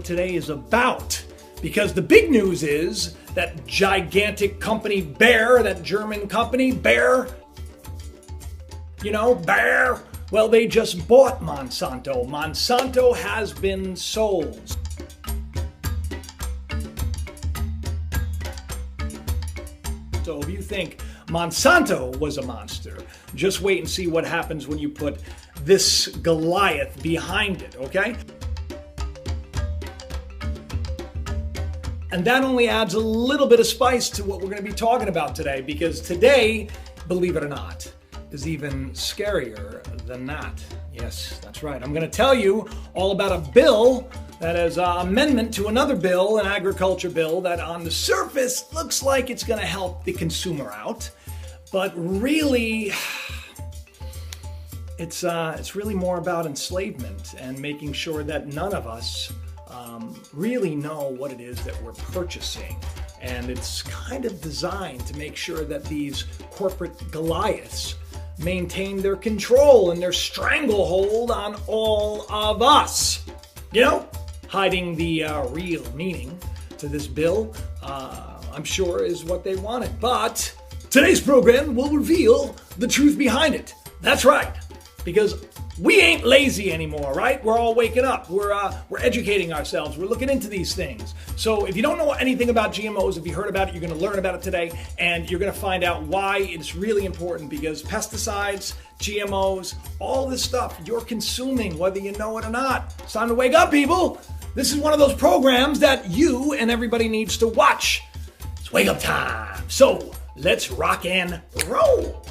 Today is about, because the big news is that gigantic company Bayer, that German company Bayer, Bayer, well, they just bought Monsanto. Monsanto has been sold. So if you think Monsanto was a monster, just wait and see what happens when you put this Goliath behind it, okay? And that only adds a little bit of spice to what we're going to be talking about today, because today, believe it or not, is even scarier than that. Yes, that's right. I'm going to tell you all about a bill that is an amendment to another bill, an agriculture bill, that on the surface looks like it's going to help the consumer out, but really, it's really more about enslavement and making sure that none of us really know what it is that we're purchasing. And it's kind of designed to make sure that these corporate Goliaths maintain their control and their stranglehold on all of us. Hiding the real meaning to this bill, I'm sure, is what they wanted. But today's program will reveal the truth behind it. That's right, because we ain't lazy anymore, right? We're all waking up. We're educating ourselves. We're looking into these things. So if you don't know anything about GMOs, if you heard about it, you're going to learn about it today, and you're going to find out why it's really important, because pesticides, GMOs, all this stuff you're consuming, whether you know it or not. It's time to wake up, people. This is one of those programs that you and everybody needs to watch. It's wake up time. So let's rock and roll.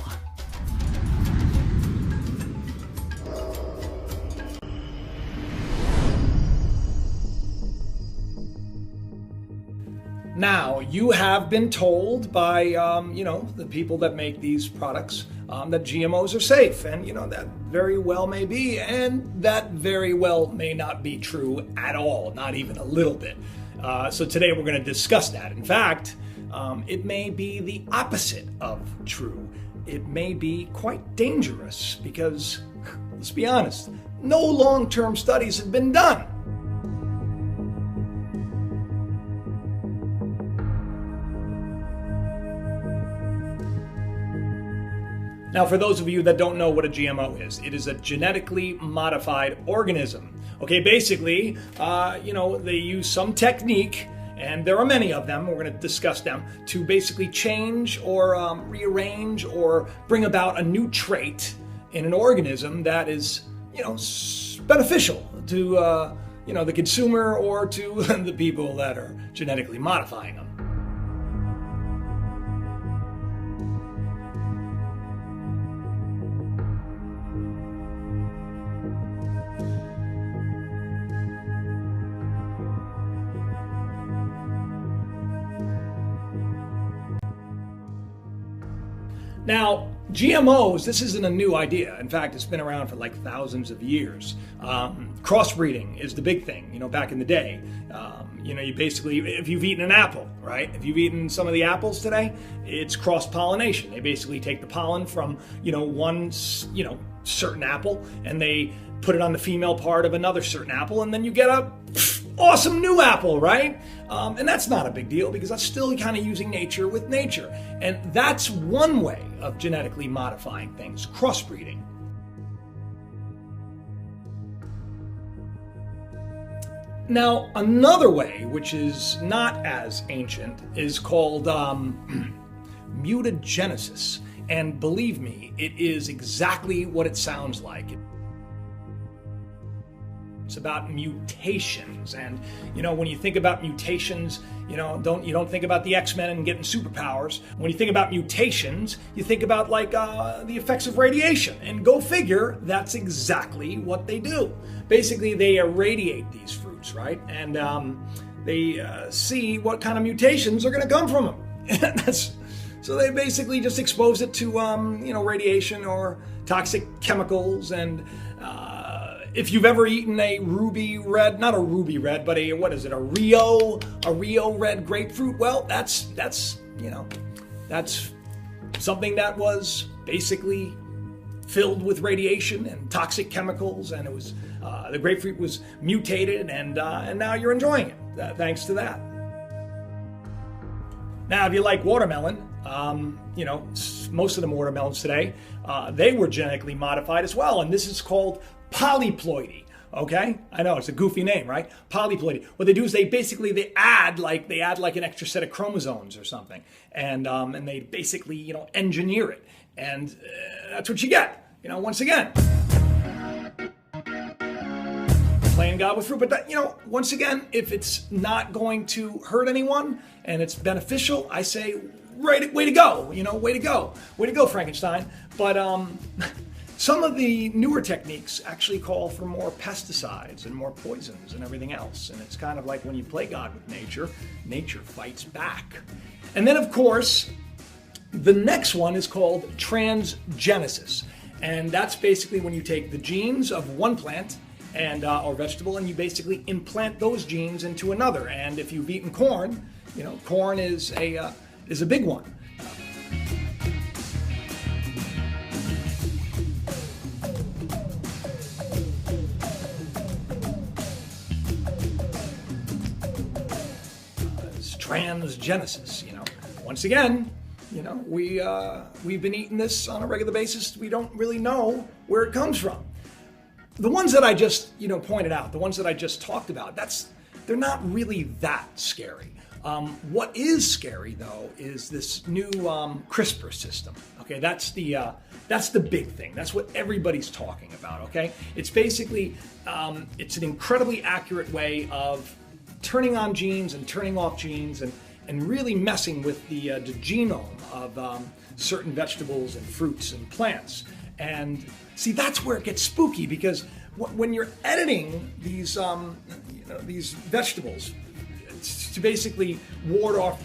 Now, you have been told by, the people that make these products that GMOs are safe. And, that very well may be, and that very well may not be true at all, not even a little bit. So today we're going to discuss that. In fact, it may be the opposite of true. It may be quite dangerous because, let's be honest, no long-term studies have been done. Now, for those of you that don't know what a GMO is, it is a genetically modified organism. Okay, basically, they use some technique, and there are many of them, we're going to discuss them, to basically change or rearrange or bring about a new trait in an organism that is, beneficial to, the consumer or to the people that are genetically modifying them. Now, GMOs, this isn't a new idea. In fact, it's been around for like thousands of years. Crossbreeding is the big thing, back in the day. You basically, if you've eaten an apple, right? If you've eaten some of the apples today, it's cross-pollination. They basically take the pollen from, one, certain apple, and they put it on the female part of another certain apple, and then you get a awesome new apple, right? And that's not a big deal because that's still kind of using nature with nature. And that's one way of genetically modifying things, crossbreeding. Now, another way, which is not as ancient, is called mutagenesis. And believe me, it is exactly what it sounds like. It's about mutations, and when you think about mutations, you don't think about the X-Men and getting superpowers. When you think about mutations, you think about the effects of radiation, and go figure, that's exactly what they do. Basically, they irradiate these fruits, right? And they see what kind of mutations are going to come from them. So they basically just expose it to radiation or toxic chemicals. And if you've ever eaten a ruby red, not a ruby red, but a Rio red grapefruit, well, that's something that was basically filled with radiation and toxic chemicals, and it was The grapefruit was mutated, and now you're enjoying it thanks to that. Now, if you like watermelon, most of the watermelons today, they were genetically modified as well, and this is called polyploidy. Okay, I know it's a goofy name, right? Polyploidy. What they do is they add like an extra set of chromosomes or something, and they basically engineer it, and that's what you get. Once again, playing God with fruit. But once again, if it's not going to hurt anyone and it's beneficial, I say, way to go. Way to go, Frankenstein. But some of the newer techniques actually call for more pesticides and more poisons and everything else. And it's kind of like when you play God with nature, nature fights back. And then, of course, the next one is called transgenesis. And that's basically when you take the genes of one plant and or vegetable, and you basically implant those genes into another. And if you've eaten corn, corn is a big one. Transgenesis. Once again, we've been eating this on a regular basis. We don't really know where it comes from. The ones that I just pointed out, the ones that I just talked about, they're not really that scary. What is scary though is this new CRISPR system. Okay, that's the big thing. That's what everybody's talking about. Okay, it's basically it's an incredibly accurate way of turning on genes and turning off genes and really messing with the genome of certain vegetables and fruits and plants. And see, that's where it gets spooky, because when you're editing these vegetables to basically ward off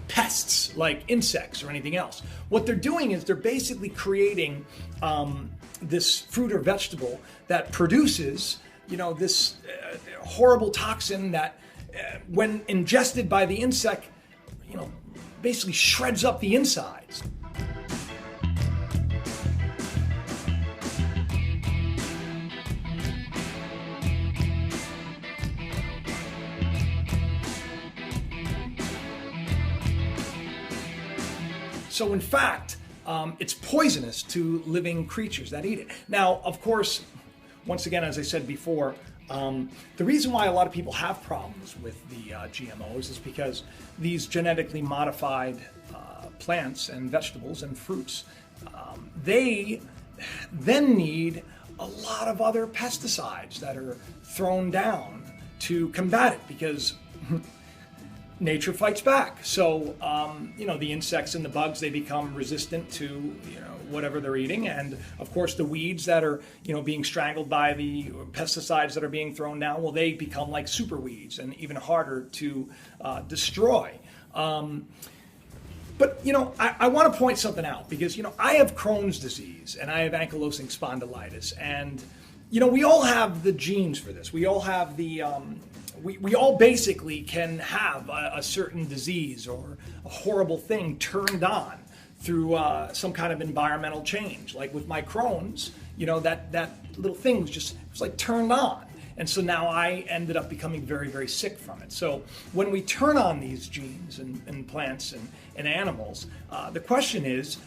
pests like insects or anything else, what they're doing is they're basically creating this fruit or vegetable that produces this horrible toxin that when ingested by the insect, basically shreds up the insides. So in fact, it's poisonous to living creatures that eat it. Now, of course, once again, as I said before, the reason why a lot of people have problems with the GMOs is because these genetically modified plants and vegetables and fruits, they then need a lot of other pesticides that are thrown down to combat it, because nature fights back. So, the insects and the bugs, they become resistant to, whatever they're eating. And of course, the weeds that are, being strangled by the pesticides that are being thrown down, well, they become like super weeds and even harder to destroy. But, I want to point something out, because, I have Crohn's disease and I have ankylosing spondylitis. And, we all have the genes for this. We all have the... We all basically can have a certain disease or a horrible thing turned on through some kind of environmental change. Like with my Crohn's, that little thing was like turned on. And so now I ended up becoming very, very sick from it. So when we turn on these genes in plants and animals, the question is,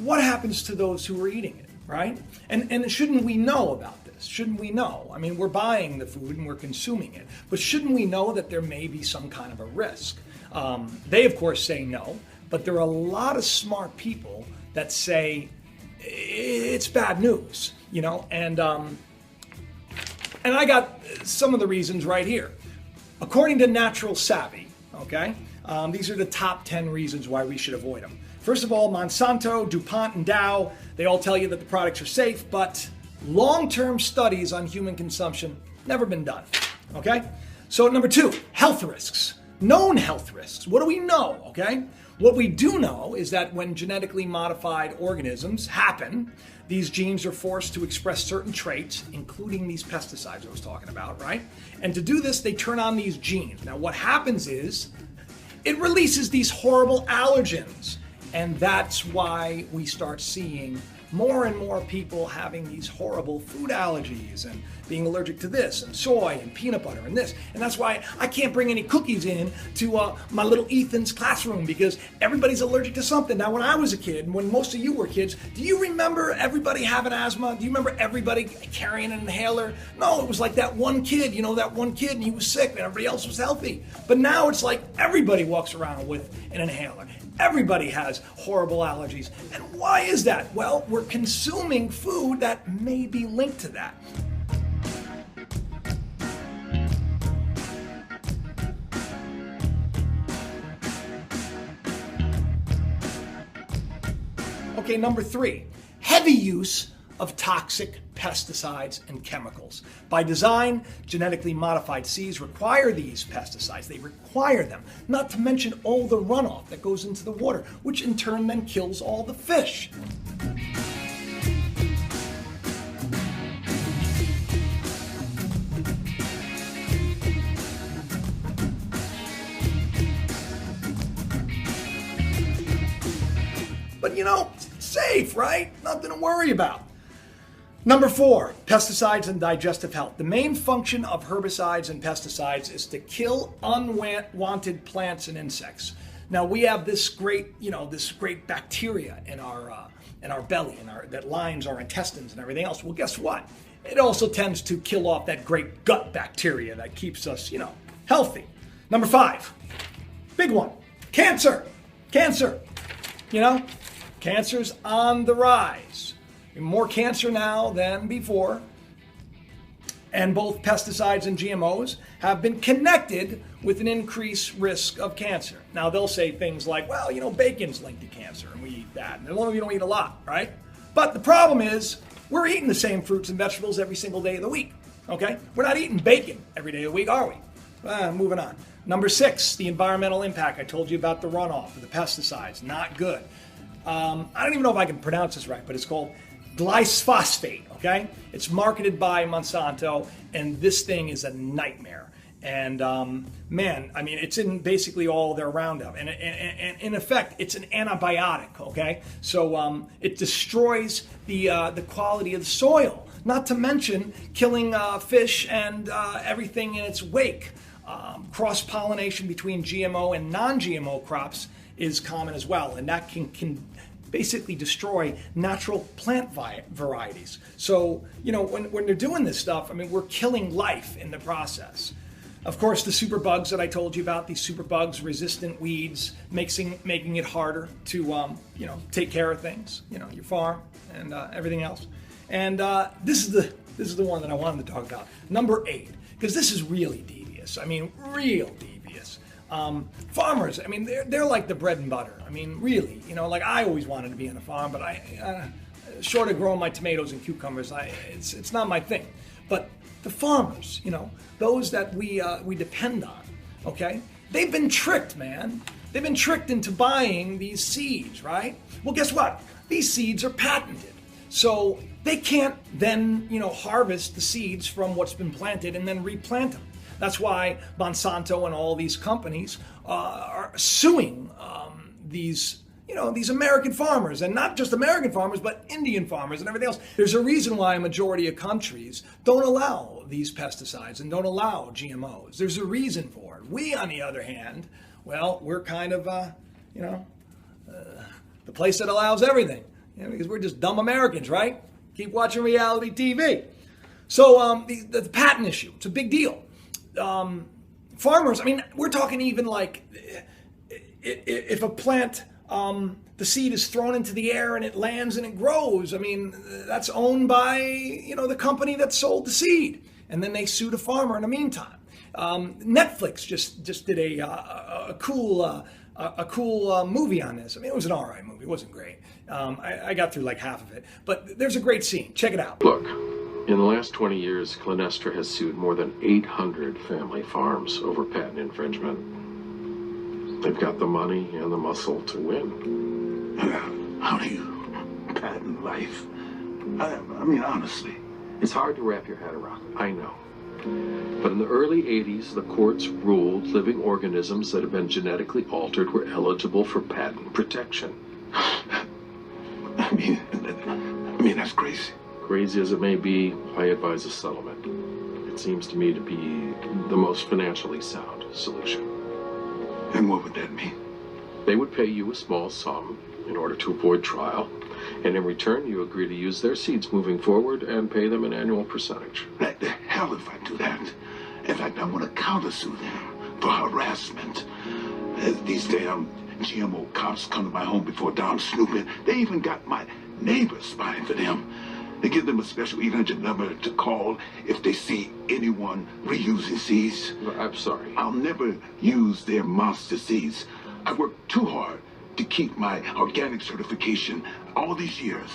what happens to those who are eating it, right? And shouldn't we know about this? Shouldn't we know? I mean, we're buying the food and we're consuming it, but shouldn't we know that there may be some kind of a risk? They, of course, say no, but there are a lot of smart people that say it's bad news, and I got some of the reasons right here. According to Natural Savvy, okay, these are the top 10 reasons why we should avoid them. First of all, Monsanto, DuPont, and Dow, they all tell you that the products are safe, but long-term studies on human consumption never been done, okay? So number 2, health risks. Known health risks. What do we know, okay? What we do know is that when genetically modified organisms happen, these genes are forced to express certain traits, including these pesticides I was talking about, right? And to do this, they turn on these genes. Now, what happens is it releases these horrible allergens, and that's why we start seeing more and more people having these horrible food allergies and being allergic to this and soy and peanut butter and this. And that's why I can't bring any cookies in to my little Ethan's classroom, because everybody's allergic to something. Now, when I was a kid, and when most of you were kids, do you remember everybody having asthma? Do you remember everybody carrying an inhaler? No, it was like that one kid, that one kid, and he was sick and everybody else was healthy. But now it's like everybody walks around with an inhaler. Everybody has horrible allergies. And why is that? Well, we're consuming food that may be linked to that. Okay, number 3, heavy use of toxic pesticides and chemicals. By design, genetically modified seeds require these pesticides. They require them, not to mention all the runoff that goes into the water, which in turn then kills all the fish. But it's safe, right? Nothing to worry about. Number 4, pesticides and digestive health. The main function of herbicides and pesticides is to kill unwanted plants and insects. Now, we have this great bacteria in our belly, that lines our intestines and everything else. Well, guess what? It also tends to kill off that great gut bacteria that keeps us, healthy. Number 5, big one, cancer. Cancer's on the rise. More cancer now than before. And both pesticides and GMOs have been connected with an increased risk of cancer. Now, they'll say things like, well, bacon's linked to cancer, and we eat that. And as long as we don't eat a lot, right? But the problem is, we're eating the same fruits and vegetables every single day of the week, okay? We're not eating bacon every day of the week, are we? Moving on. Number 6, the environmental impact. I told you about the runoff of the pesticides. Not good. I don't even know if I can pronounce this right, but it's called glyphosate, okay? It's marketed by Monsanto, and this thing is a nightmare. And it's in basically all their Roundup. And in effect, it's an antibiotic, okay? So it destroys the quality of the soil, not to mention killing fish and everything in its wake. Cross-pollination between GMO and non-GMO crops is common as well, and that can basically destroy natural plant varieties. So, when they're doing this stuff, we're killing life in the process. Of course, the superbugs that I told you about, these superbugs resistant weeds, making it harder to, take care of things, your farm and everything else. And this is the one that I wanted to talk about. Number 8, because this is really devious. Real devious. Farmers, they're like the bread and butter. Really, like I always wanted to be on a farm, but short of growing my tomatoes and cucumbers, it's not my thing. But the farmers, those that we depend on, okay? They've been tricked, man. They've been tricked into buying these seeds, right? Well, guess what? These seeds are patented. So they can't then, harvest the seeds from what's been planted and then replant them. That's why Monsanto and all these companies are suing these American farmers, and not just American farmers, but Indian farmers and everything else. There's a reason why a majority of countries don't allow these pesticides and don't allow GMOs. There's a reason for it. We, on the other hand, we're kind of, the place that allows everything, because we're just dumb Americans, right? Keep watching reality TV. So the patent issue, it's a big deal. Farmers, we're talking even like if a plant, the seed is thrown into the air and it lands and it grows, that's owned by, the company that sold the seed. And then they sue the farmer in the meantime. Netflix just did a cool movie on this. It was an all right movie. It wasn't great. I got through like half of it. But there's a great scene. Check it out. Look. In the last 20 years, Clinestra has sued more than 800 family farms over patent infringement. They've got the money and the muscle to win. How do you patent life? Honestly. It's hard to wrap your head around, I know. But in the early 80s, the courts ruled living organisms that have been genetically altered were eligible for patent protection. I mean, that's crazy. Crazy as it may be, I advise a settlement. It seems to me to be the most financially sound solution. And what would that mean? They would pay you a small sum in order to avoid trial, and in return you agree to use their seeds moving forward and pay them an annual percentage. Like the hell if I do that. In fact, I want to countersue them for harassment. These damn GMO cops come to my home before dawn snooping. They even got my neighbors spying for them. They give them a special 800 number to call if they see anyone reusing seeds. I'm sorry. I'll never use their monster seeds. I worked too hard to keep my organic certification all these years.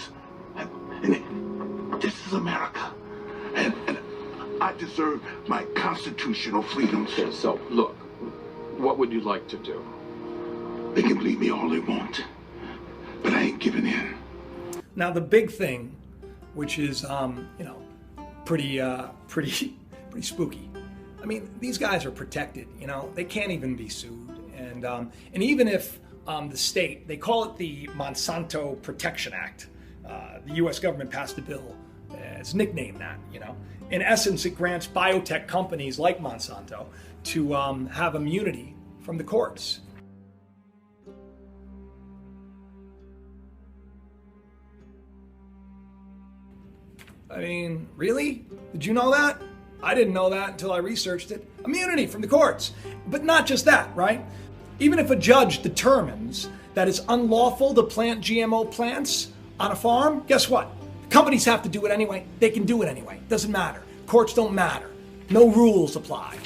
And this is America. And I deserve my constitutional freedoms. Okay, so, look, what would you like to do? They can believe me all they want, but I ain't giving in. Now the big thing, which is, pretty spooky. I mean, these guys are protected. They can't even be sued, and even if the state, they call it the Monsanto Protection Act. The U.S. government passed a bill. It's nicknamed that. In essence, it grants biotech companies like Monsanto to have immunity from the courts. I mean, really? Did you know that? I didn't know that until I researched it. Immunity from the courts. But not just that, right? Even if a judge determines that it's unlawful to plant GMO plants on a farm, guess what? Companies have to do it anyway. They can do it anyway. Doesn't matter. Courts don't matter. No rules apply.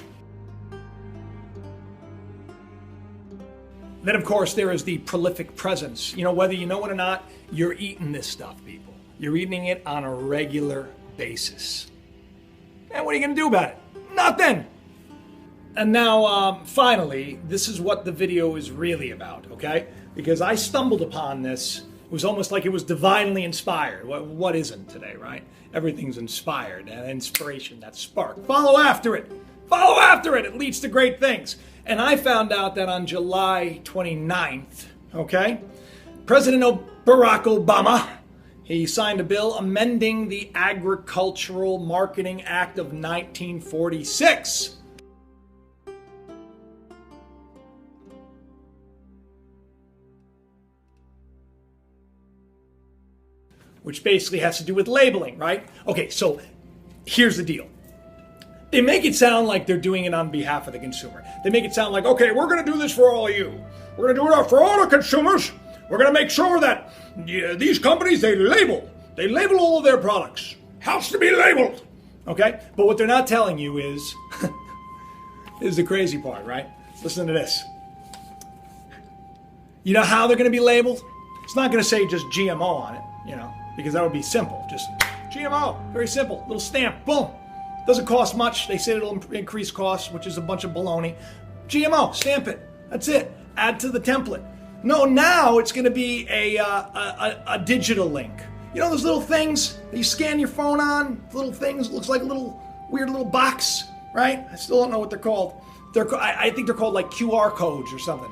Then, of course, there is the prolific presence. Whether you know it or not, you're eating this stuff, people. You're eating it on a regular basis. And what are you going to do about it? Nothing. And now, finally, this is what the video is really about, okay? Because I stumbled upon this. It was almost like it was divinely inspired. What isn't today, right? Everything's inspired, and inspiration, that spark. Follow after it. Follow after it. It leads to great things. And I found out that on July 29th, okay, President Barack Obama, he signed a bill amending the Agricultural Marketing Act of 1946. Which basically has to do with labeling, right? Okay, so here's the deal. They make it sound like they're doing it on behalf of the consumer. They make it sound like, okay, we're going to do this for all of you. We're going to do it for all the consumers. We're going to make sure that these companies, they label all of their products. Has to be labeled. Okay? But what they're not telling you is, is the crazy part, right? Listen to this. You know how they're going to be labeled? It's not going to say just GMO on it, because that would be simple. Just GMO, very simple. Little stamp, boom. Doesn't cost much. They say it'll increase costs, which is a bunch of baloney. GMO, stamp it. That's it. Add to the template. No, now it's going to be a digital link. You know those little things that you scan your phone on? Little things, it looks like a little weird little box, right? I still don't know what they're called. I think they're called like QR codes or something.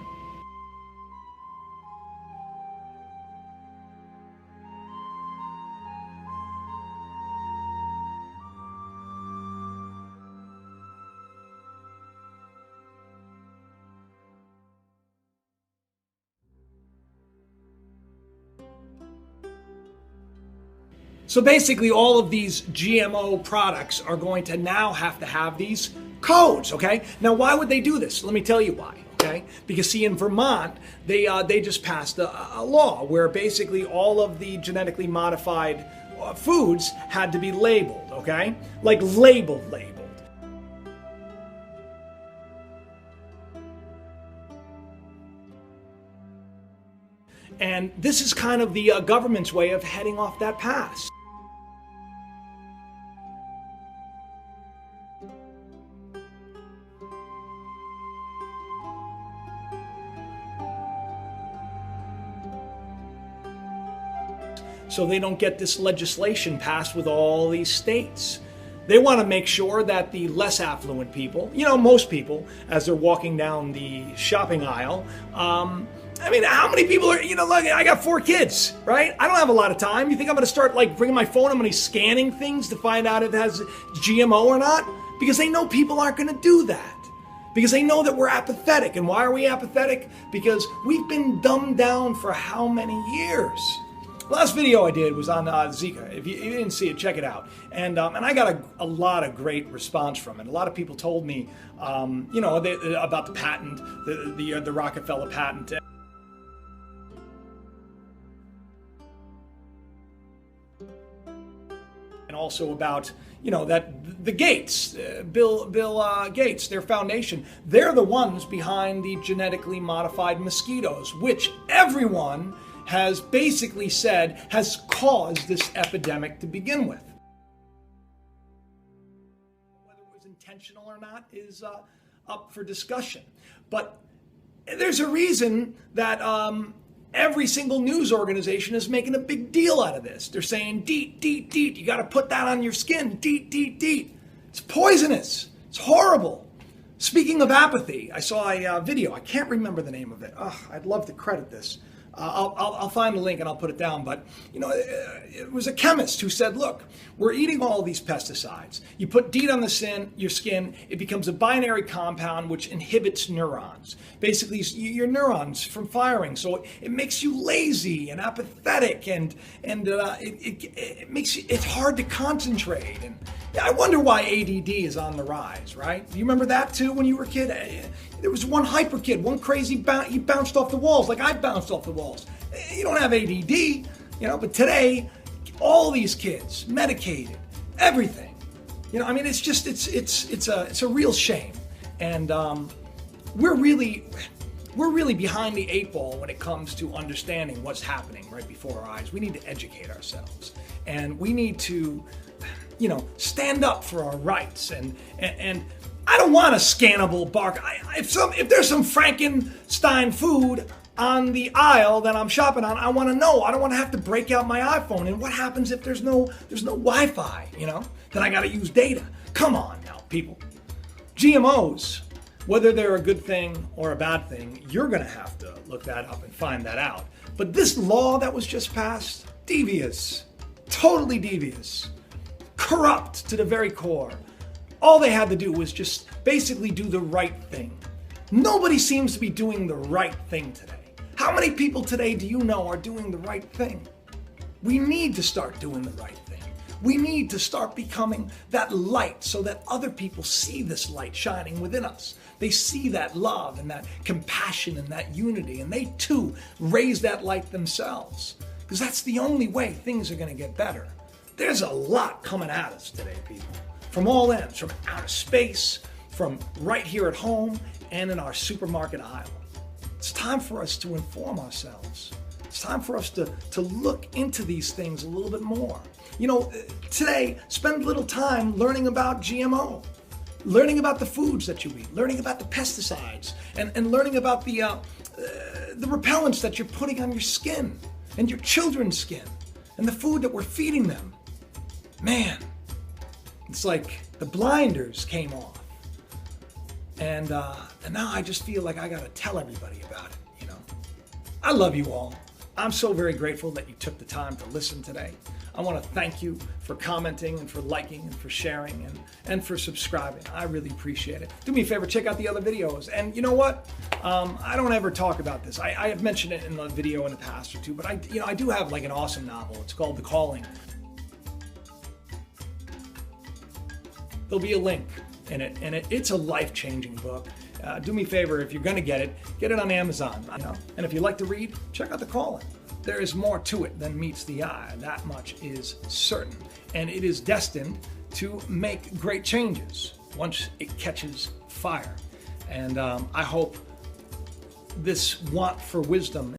So basically all of these GMO products are going to now have to have these codes, okay? Now why would they do this? Let me tell you why, okay? Because see, in Vermont, they just passed a law where basically all of the genetically modified foods had to be labeled, okay? Like labeled. And this is kind of the government's way of heading off that pass. So they don't get this legislation passed with all these states. They want to make sure that the less affluent people, most people, as they're walking down the shopping aisle, I mean, how many people are, look, I got 4 kids, right? I don't have a lot of time. You think I'm going to start bringing my phone, I'm going to be scanning things to find out if it has GMO or not? Because they know people aren't going to do that. Because they know that we're apathetic. And why are we apathetic? Because we've been dumbed down for how many years? The last video I did was on Zika. If you didn't see it, check it out. And I got a lot of great response from it. A lot of people told me, about the patent, the Rockefeller patent. And also about, that the Gates, Bill Gates, their foundation, they're the ones behind the genetically modified mosquitoes, which everyone has basically said has caused this epidemic to begin with. Whether it was intentional or not is up for discussion. But there's a reason that every single news organization is making a big deal out of this. They're saying, DEET, DEET, DEET. You got to put that on your skin. DEET, DEET, DEET. It's poisonous. It's horrible. Speaking of apathy, I saw a video. I can't remember the name of it. I'd love to credit this. I'll find the link and I'll put it down. But, it was a chemist who said, look, we're eating all these pesticides. You put DEET on your skin, it becomes a binary compound which inhibits neurons. Basically, your neurons from firing. So it makes you lazy and apathetic, and it makes it's hard to concentrate. And I wonder why ADD is on the rise, right? Do you remember that too when you were a kid? There was one hyper kid, one crazy, he bounced off the walls like I bounced off the walls. You don't have ADD, but today, all these kids, medicated, everything. It's just, it's a real shame. And we're really behind the 8 ball when it comes to understanding what's happening right before our eyes. We need to educate ourselves, and we need to, stand up for our rights. And I don't want a scannable barcode. If there's some Frankenstein food on the aisle that I'm shopping on, I want to know. I don't want to have to break out my iPhone. And what happens if there's no Wi-Fi? Then I got to use data. Come on now, people. GMOs, whether they're a good thing or a bad thing, you're going to have to look that up and find that out. But this law that was just passed, devious, totally devious, corrupt to the very core. All they had to do was just basically do the right thing. Nobody seems to be doing the right thing today. How many people today do you know are doing the right thing? We need to start doing the right thing. We need to start becoming that light so that other people see this light shining within us. They see that love and that compassion and that unity, and they too raise that light themselves. Because that's the only way things are going to get better. There's a lot coming at us today, people. From all ends, from outer space, from right here at home, and in our supermarket aisle. It's time for us to inform ourselves. It's time for us to look into these things a little bit more. Today, spend a little time learning about GMO, learning about the foods that you eat, learning about the pesticides, and learning about the repellents that you're putting on your skin and your children's skin and the food that we're feeding them. Man, it's like the blinders came off. And now I just feel like I got to tell everybody about it, I love you all. I'm so very grateful that you took the time to listen today. I want to thank you for commenting and for liking and for sharing and for subscribing. I really appreciate it. Do me a favor, check out the other videos. And you know what? I don't ever talk about this. I have mentioned it in the video in the past or two, but I do have an awesome novel. It's called The Calling. There'll be a link in it, and it's a life-changing book. Do me a favor, if you're going to get it on Amazon. And if you like to read, check out The Calling. There is more to it than meets the eye. That much is certain. And it is destined to make great changes once it catches fire. And I hope this want for wisdom